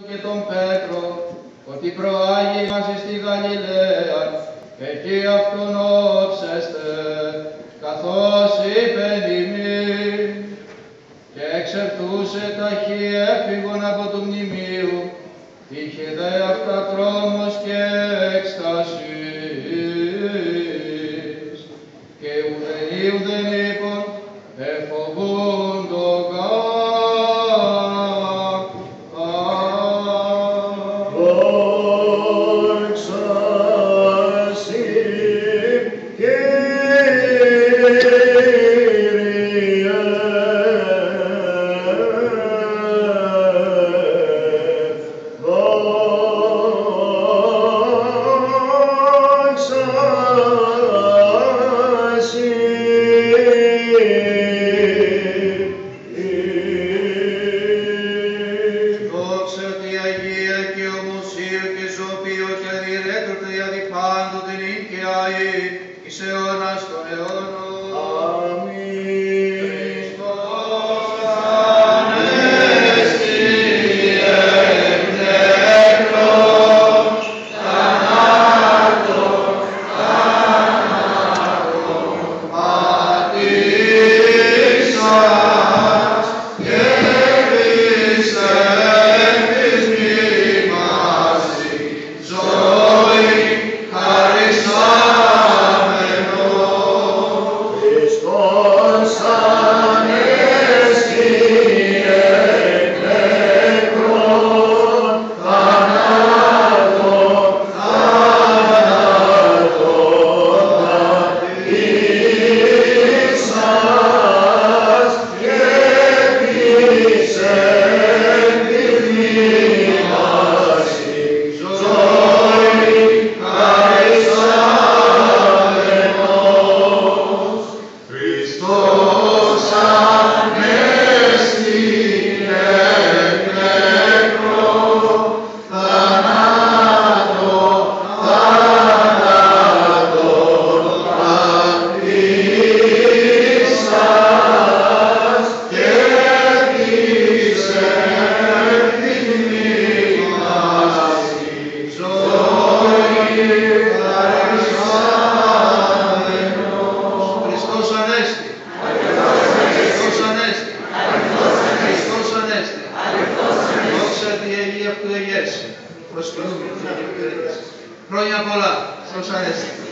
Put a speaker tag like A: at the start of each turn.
A: και τον Πέτρο, ότι προάγει μας στη Γαλιλαία, εκεί αυτόν όψεστε, καθώς είπεν ημίν. Και εξερθούσε ταχύ έφυγον από του μνημείου, είχε δε αυτά τρόμος και έκστασης, και ουδεν είπων, εφοβούντο εις αιώνας των αιώνων. Αμήν. Χριστός ανέστη εκ νεκρών, θανάτων πατήσας και Χριστέν της μνήμας ζωή Χρόνια πολλά, Χριστός Ανέστη.